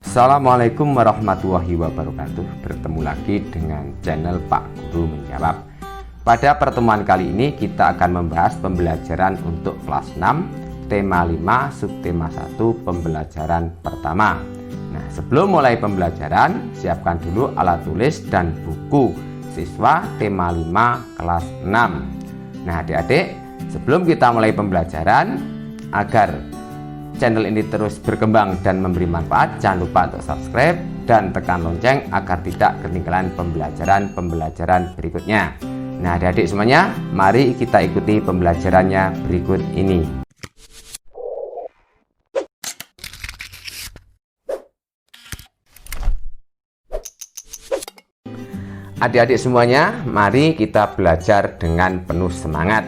Assalamualaikum warahmatullahi wabarakatuh. Bertemu lagi dengan channel Pak Guru Menjawab. Pada pertemuan kali ini kita akan membahas pembelajaran untuk kelas 6 tema 5 subtema 1 pembelajaran pertama. Nah, sebelum mulai pembelajaran, siapkan dulu alat tulis dan buku siswa tema 5 kelas 6. Nah, adik-adik, sebelum kita mulai pembelajaran, agar channel ini terus berkembang dan memberi manfaat, jangan lupa untuk subscribe dan tekan lonceng agar tidak ketinggalan pembelajaran berikutnya. Nah, adik-adik semuanya, mari kita ikuti pembelajarannya berikut ini. Adik-adik semuanya, mari kita belajar dengan penuh semangat.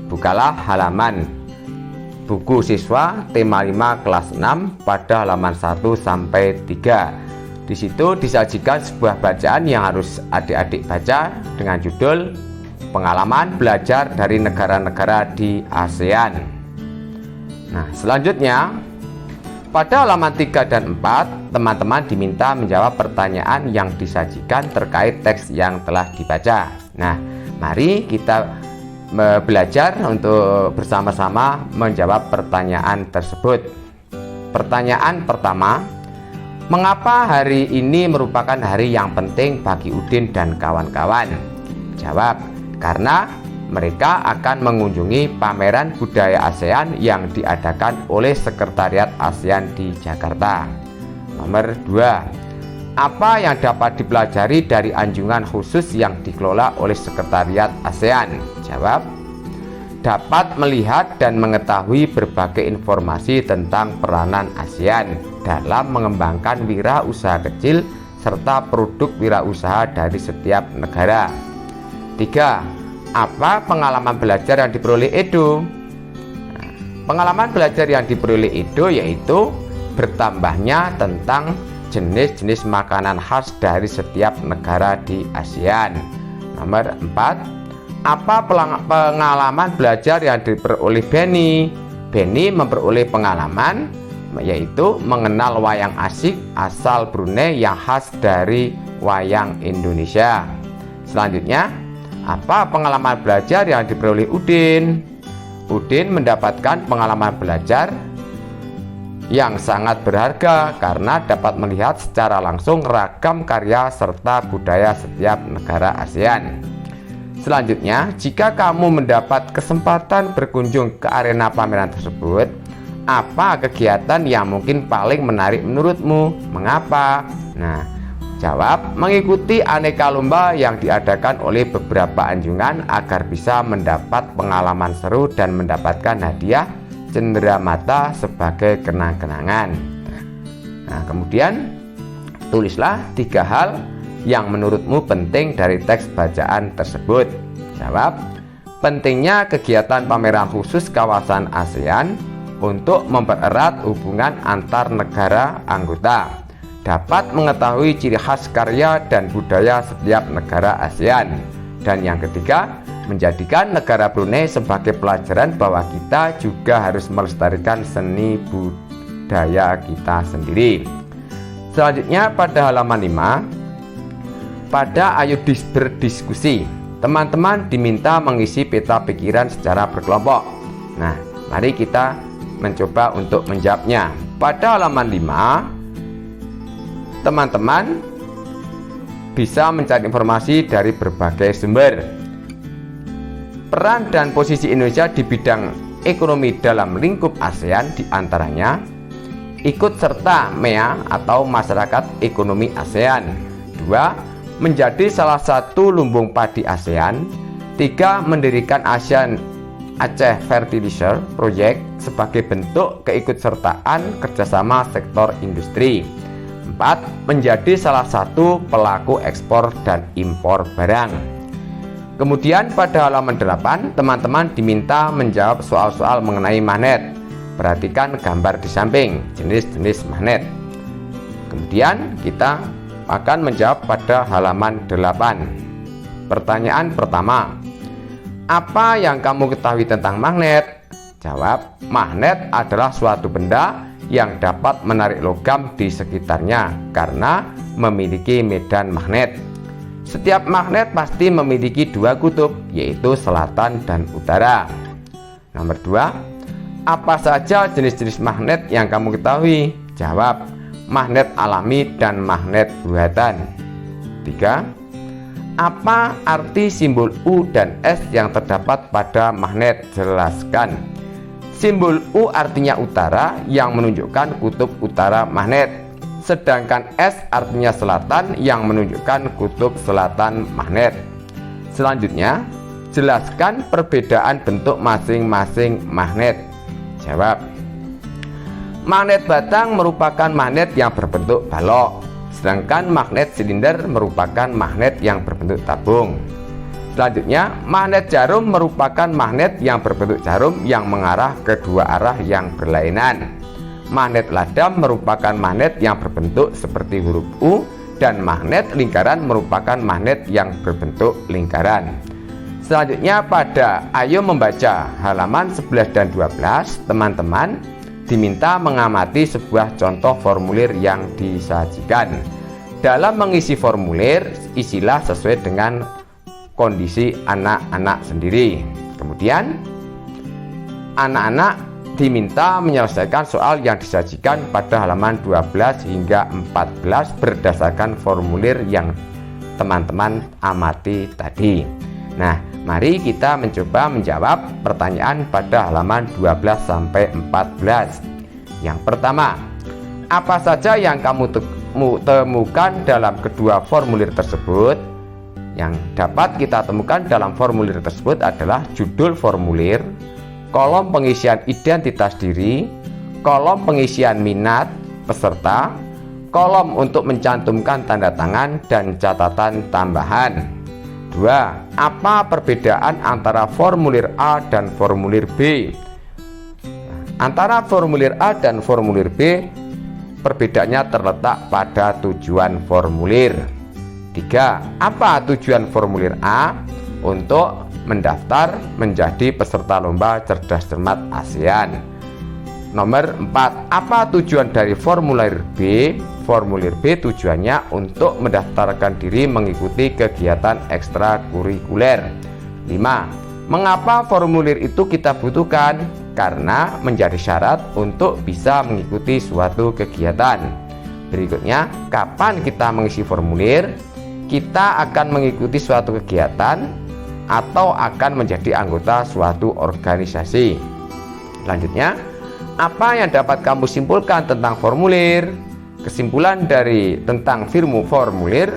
Bukalah halaman buku siswa tema 5 kelas 6 pada halaman 1 sampai 3. Di situ disajikan sebuah bacaan yang harus adik-adik baca dengan judul Pengalaman Belajar dari Negara-negara di ASEAN. Nah, selanjutnya pada halaman 3 dan 4, teman-teman diminta menjawab pertanyaan yang disajikan terkait teks yang telah dibaca. Nah, mari kita belajar untuk bersama-sama menjawab pertanyaan tersebut. Pertanyaan pertama, mengapa hari ini merupakan hari yang penting bagi Udin dan kawan-kawan? Jawab, karena mereka akan mengunjungi pameran budaya ASEAN yang diadakan oleh Sekretariat ASEAN di Jakarta. Nomor 2, apa yang dapat dipelajari dari anjungan khusus yang dikelola oleh Sekretariat ASEAN? Jawab, dapat melihat dan mengetahui berbagai informasi tentang peranan ASEAN dalam mengembangkan wirausaha kecil serta produk wirausaha dari setiap negara. 3. Apa pengalaman belajar yang diperoleh Edo? Pengalaman belajar yang diperoleh Edo yaitu bertambahnya tentang jenis-jenis makanan khas dari setiap negara di ASEAN. Nomor 4. Apa pengalaman belajar yang diperoleh Benny? Benny memperoleh pengalaman yaitu mengenal wayang asik asal Brunei yang khas dari wayang Indonesia. Selanjutnya, apa pengalaman belajar yang diperoleh Udin? Udin mendapatkan pengalaman belajar yang sangat berharga karena dapat melihat secara langsung ragam karya serta budaya setiap negara ASEAN. Selanjutnya, jika kamu mendapat kesempatan berkunjung ke arena pameran tersebut, apa kegiatan yang mungkin paling menarik menurutmu? Mengapa? Nah, jawab, mengikuti aneka lomba yang diadakan oleh beberapa anjungan agar bisa mendapat pengalaman seru dan mendapatkan hadiah cenderamata sebagai kenang-kenangan. Nah, kemudian tulislah 3 hal yang menurutmu penting dari teks bacaan tersebut. Jawab, pentingnya kegiatan pameran khusus kawasan ASEAN untuk mempererat hubungan antar negara anggota, dapat mengetahui ciri khas karya dan budaya setiap negara ASEAN. Dan yang ketiga, menjadikan negara Brunei sebagai pelajaran bahwa kita juga harus melestarikan seni budaya kita sendiri. Selanjutnya pada halaman 5, pada ayo berdiskusi, teman-teman diminta mengisi peta pikiran secara berkelompok. Nah, mari kita mencoba untuk menjawabnya. Pada halaman 5, teman-teman bisa mencari informasi dari berbagai sumber. Peran dan posisi Indonesia di bidang ekonomi dalam lingkup ASEAN diantaranya ikut serta MEA atau Masyarakat Ekonomi ASEAN. 2. Menjadi salah satu lumbung padi ASEAN. 3. Mendirikan ASEAN Aceh Fertilizer Project sebagai bentuk keikutsertaan kerjasama sektor industri. 4. Menjadi salah satu pelaku ekspor dan impor barang. Kemudian pada halaman 8, teman-teman diminta menjawab soal-soal mengenai magnet. Perhatikan gambar di samping, jenis-jenis magnet. Kemudian kita akan menjawab pada halaman 8. Pertanyaan pertama, apa yang kamu ketahui tentang magnet? Jawab, magnet adalah suatu benda yang dapat menarik logam di sekitarnya karena memiliki medan magnet. Setiap magnet pasti memiliki dua kutub, yaitu selatan dan utara. Nomor 2, apa saja jenis-jenis magnet yang kamu ketahui? Jawab, magnet alami dan magnet buatan. 3, apa arti simbol U dan S yang terdapat pada magnet? Jelaskan. Simbol U artinya utara yang menunjukkan kutub utara magnet, sedangkan S artinya selatan yang menunjukkan kutub selatan magnet. Selanjutnya, jelaskan perbedaan bentuk masing-masing magnet. Jawab, magnet batang merupakan magnet yang berbentuk balok, sedangkan magnet silinder merupakan magnet yang berbentuk tabung. Selanjutnya, magnet jarum merupakan magnet yang berbentuk jarum yang mengarah ke dua arah yang berlainan. Magnet ladam merupakan magnet yang berbentuk seperti huruf U, dan magnet lingkaran merupakan magnet yang berbentuk lingkaran. Selanjutnya, pada Ayo Membaca halaman 11 dan 12, teman-teman diminta mengamati sebuah contoh formulir yang disajikan. Dalam mengisi formulir, isilah sesuai dengan kondisi anak-anak sendiri. Kemudian, anak-anak diminta menyelesaikan soal yang disajikan pada halaman 12 hingga 14 berdasarkan formulir yang teman-teman amati tadi. Nah, mari kita mencoba menjawab pertanyaan pada halaman 12 sampai 14. Yang pertama, apa saja yang kamu temukan dalam kedua formulir tersebut? Yang dapat kita temukan dalam formulir tersebut adalah judul formulir, kolom pengisian identitas diri, kolom pengisian minat peserta, kolom untuk mencantumkan tanda tangan dan catatan tambahan. 2. Apa perbedaan antara formulir A dan formulir B? Antara formulir A dan formulir B, perbedaannya terletak pada tujuan formulir. 3. Apa tujuan formulir A? Untuk mendaftar menjadi peserta lomba cerdas cermat ASEAN. Nomor 4. Apa tujuan dari formulir B? Formulir B tujuannya untuk mendaftarkan diri mengikuti kegiatan ekstrakurikuler. 5. Mengapa formulir itu kita butuhkan? Karena menjadi syarat untuk bisa mengikuti suatu kegiatan. Berikutnya, kapan kita mengisi formulir? Kita akan mengikuti suatu kegiatan atau akan menjadi anggota suatu organisasi. Selanjutnya, apa yang dapat kamu simpulkan tentang formulir? Kesimpulan tentang formulir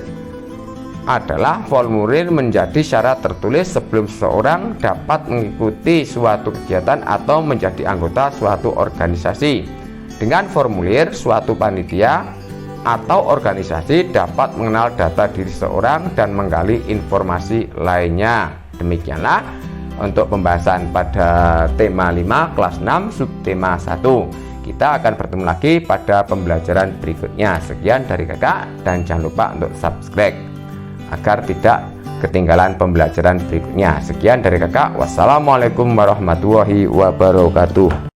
adalah formulir menjadi syarat tertulis sebelum seseorang dapat mengikuti suatu kegiatan atau menjadi anggota suatu organisasi. Dengan formulir, suatu panitia atau organisasi dapat mengenal data diri seseorang dan menggali informasi lainnya. Demikianlah untuk pembahasan pada tema 5 kelas 6 subtema 1. Kita akan bertemu lagi pada pembelajaran berikutnya. Sekian dari kakak, dan jangan lupa untuk subscribe agar tidak ketinggalan pembelajaran berikutnya. Sekian dari kakak. Wassalamualaikum warahmatullahi wabarakatuh.